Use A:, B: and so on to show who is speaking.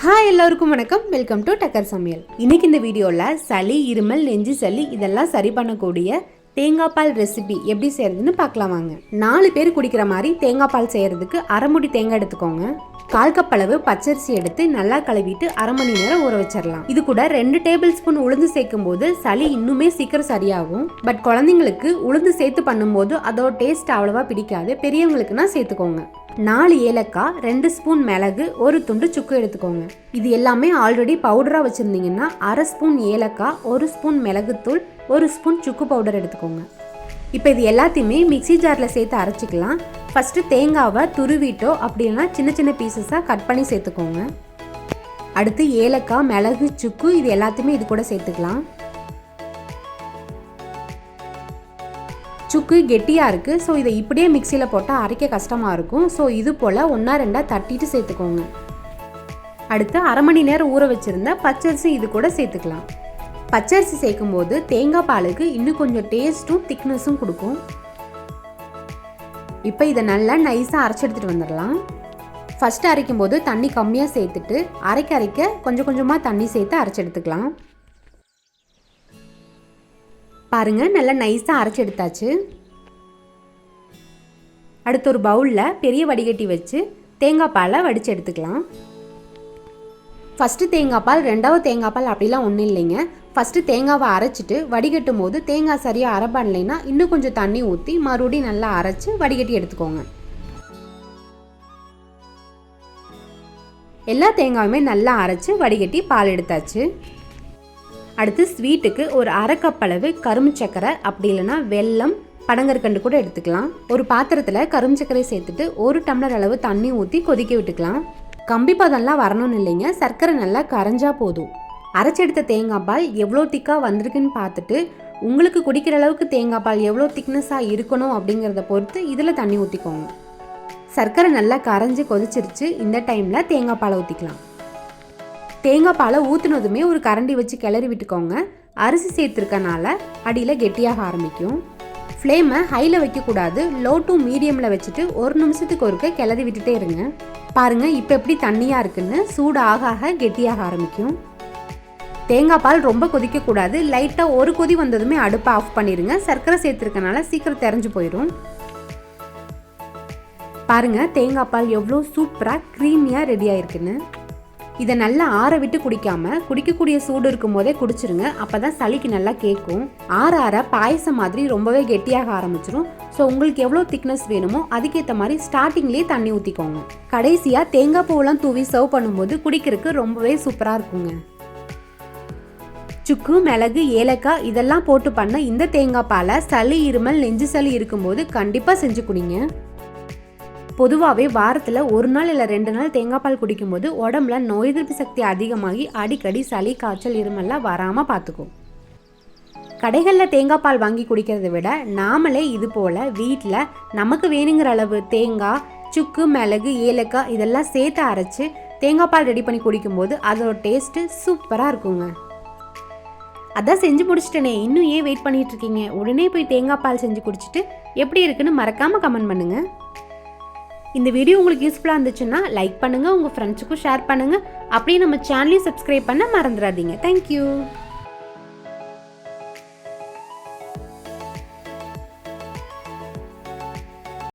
A: Hi எல்லாருக்கும் வணக்கம். Welcome to டக்கர் சமையல். இன்னைக்கு இந்த வீடியோவில் சளி, இருமல், நெஞ்சு சளி இதெல்லாம் சரி பண்ணக்கூடிய தேங்காய் பால் ரெசிபி எப்படி செய்யறதுன்னு பார்க்கலாம் வாங்க. 4 பேர் குடிக்கிற மாதிரி தேங்காய் பால் செய்யறதுக்கு அரை முடி தேங்காய் எடுத்துக்கோங்க. 1/4 கப் அளவு பச்சரிசி எடுத்து நல்லா கழுவிட்டு அரை மணி நேரம் ஊற வச்சிடலாம். இது கூட 2 டேபிள் ஸ்பூன் உளுந்து சேர்க்கும் போது சளி இன்னுமே சீக்கிரம் சரியாகும். பட் குழந்தைங்களுக்கு உளுந்து சேர்த்து பண்ணும்போது அதோட டேஸ்ட் அவ்வளவா பிடிக்காது. பெரியவங்களுக்குன்னா சேர்த்துக்கோங்க. 4 ஏலக்காய், 2 ஸ்பூன் மிளகு, 1 துண்டு சுக்கு எடுத்துக்கோங்க. இது எல்லாமே ஆல்ரெடி பவுடராக வச்சுருந்தீங்கன்னா அரை ஸ்பூன் ஏலக்காய், 1 ஸ்பூன் மிளகுத்தூள், 1 ஸ்பூன் சுக்கு பவுடர் எடுத்துக்கோங்க. இப்போ இது எல்லாத்தையுமே மிக்சி ஜாரில் சேர்த்து அரைச்சிக்கலாம். ஃபஸ்ட்டு தேங்காவை துருவிட்டோ அப்படின்னா சின்ன சின்ன பீசஸாக கட் பண்ணி சேர்த்துக்கோங்க. அடுத்து ஏலக்காய், மிளகு, சுக்கு இது எல்லாத்தையுமே இது கூட சேர்த்துக்கலாம். சுக்கு கெட்டியாக இருக்குது, ஸோ இதை இப்படியே மிக்சியில் போட்டால் அரைக்க கஷ்டமாக இருக்கும். ஸோ இது போல் 1-2 தட்டிட்டு சேர்த்துக்கோங்க. அடுத்து அரை மணி நேரம் ஊற வச்சுருந்த பச்சரிசி இது கூட சேர்த்துக்கலாம். பச்சரிசி சேர்க்கும் போது தேங்காய் பாலுக்கு இன்னும் கொஞ்சம் டேஸ்ட்டும் திக்னஸும் கொடுக்கும். இப்போ இதை நல்லா நைஸாக அரைச்சி எடுத்துகிட்டு வந்துடலாம். ஃபஸ்ட்டு அரைக்கும் போது தண்ணி கம்மியாக சேர்த்துட்டு அரைக்க கொஞ்சம் கொஞ்சமாக தண்ணி சேர்த்து அரைச்சி எடுத்துக்கலாம். பாருங்கள், நல்லா நைஸாக அரைச்சி எடுத்தாச்சு. அடுத்து ஒரு பவுலில் பெரிய வடிகட்டி வச்சு தேங்காய் பாலை வடித்து எடுத்துக்கலாம். ஃபஸ்ட்டு தேங்காய் பால், 2வது தேங்காய் பால் அப்படிலாம் ஒன்றும் இல்லைங்க. ஃபஸ்ட்டு தேங்காவை அரைச்சிட்டு வடிகட்டும் போது தேங்காய் சரியாக அரை பண்ணலைன்னா இன்னும் கொஞ்சம் தண்ணி ஊற்றி மறுபடியும் நல்லா அரைச்சி வடிகட்டி எடுத்துக்கோங்க. எல்லா தேங்காயுமே நல்லா அரைச்சி வடிகட்டி பால் எடுத்தாச்சு. அடுத்து ஸ்வீட்டுக்கு ஒரு அரை கப் அளவு கரும்பு சர்க்கரை அப்படி இல்லைன்னா வெல்லம், பனங்கற்கண்டு கூட எடுத்துக்கலாம். ஒரு பாத்திரத்தில் கரும்பு சர்க்கரை சேர்த்துட்டு 1 டம்ளர் அளவு தண்ணி ஊற்றி கொதிக்க விட்டுக்கலாம். கம்பி பதம்லாம் வரணும்னு இல்லைங்க, சர்க்கரை நல்லா கரைஞ்சா போதும். அரைச்செடுத்த தேங்காய் பால் எவ்வளோ திக்காக வந்திருக்குன்னு பார்த்துட்டு உங்களுக்கு குடிக்கிற அளவுக்கு தேங்காய் பால் எவ்வளோ திக்னஸாக இருக்கணும் அப்படிங்கிறத பொறுத்து இதில் தண்ணி ஊற்றிக்கோங்க. சர்க்கரை நல்லா கரைஞ்சி கொதிச்சிருச்சு. இந்த டைமில் தேங்காய் பாலை ஊற்றிக்கலாம். தேங்காய் பாலை ஊற்றுனதுமே ஒரு கரண்டி வச்சு கிளறி விட்டுக்கோங்க. அரிசி சேர்த்துருக்கனால அடியில் கெட்டியாக ஆரம்பிக்கும். ஃப்ளேமை ஹையில் வைக்கக்கூடாது, லோ டு மீடியமில் வச்சுட்டு 1 நிமிஷத்துக்கு ஒருக்க கிளறி விட்டுட்டே இருங்க. பாருங்கள், இப்போ எப்படி தண்ணியாக இருக்குன்னு சூடு ஆக கெட்டியாக ஆரம்பிக்கும். தேங்காய் பால் ரொம்ப கொதிக்கக்கூடாது. லைட்டாக ஒரு கொதி வந்ததுமே அடுப்பை ஆஃப் பண்ணிடுங்க. சர்க்கரை சேர்த்துருக்கனால சீக்கிரம் தெரிஞ்சு போயிடும். பாருங்கள், தேங்காய் பால் எவ்வளோ சூப்பராக க்ரீமியாக ரெடி ஆயிருக்குன்னு. இதை நல்லா ஆற விட்டு குடிக்காமல் குடிக்கக்கூடிய சூடு இருக்கும் போதே குடிச்சிருங்க. அப்போ தான் சளிக்கு நல்லா கேட்கும். ஆற பாயசம் மாதிரி ரொம்பவே கெட்டியாக ஆரம்பிச்சிடும். ஸோ உங்களுக்கு எவ்வளோ திக்னஸ் வேணுமோ அதுக்கேற்ற மாதிரி ஸ்டார்டிங்லேயே தண்ணி ஊற்றிக்கோங்க. கடைசியாக தேங்காய் பூவெல்லாம் தூவி சர்வ் பண்ணும்போது குடிக்கிறதுக்கு ரொம்பவே சூப்பராக இருக்குங்க. சுக்கு, மிளகு, ஏலக்காய் இதெல்லாம் போட்டு பண்ண இந்த தேங்காய் பாலை சளி, இருமல், நெஞ்சு சளி இருக்கும்போது கண்டிப்பாக செஞ்சு குடிங்க. பொதுவாகவே வாரத்தில் 1 நாள் இல்லை 2 நாள் தேங்காய் பால் குடிக்கும்போது உடம்புல நோய் எதிர்ப்பு சக்தி அதிகமாகி அடிக்கடி சளி, காய்ச்சல், இருமல்லாம் வராமல் பார்த்துக்கும். கடைகளில் தேங்காய் பால் வாங்கி குடிக்கிறத விட நாமளே இது போல் வீட்டில் நமக்கு வேணுங்கிற அளவு தேங்காய், சுக்கு, மிளகு, ஏலக்காய் இதெல்லாம் சேர்த்து அரைச்சி தேங்காய் பால் ரெடி பண்ணி குடிக்கும்போது அதோட டேஸ்ட்டு சூப்பராக இருக்குங்க. அதான் செஞ்சு முடிச்சிட்டேனே, இன்னும் ஏன் வெயிட் பண்ணிட்டு இருக்கீங்க? உடனே போய் தேங்காய் பால் செஞ்சு குடிச்சிட்டு எப்படி இருக்குன்னு மறக்காமல் கமெண்ட் பண்ணுங்கள். இந்த வீடியோ உங்களுக்கு யூஸ்ஃபுல்லாக இருந்துச்சுன்னா லைக் பண்ணுங்கள், உங்கள் ஃப்ரெண்ட்ஸுக்கும் ஷேர் பண்ணுங்கள். அப்படியே நம்ம சேனலையும் சப்ஸ்கிரைப் பண்ண மறந்துடாதீங்க. தேங்க்யூ.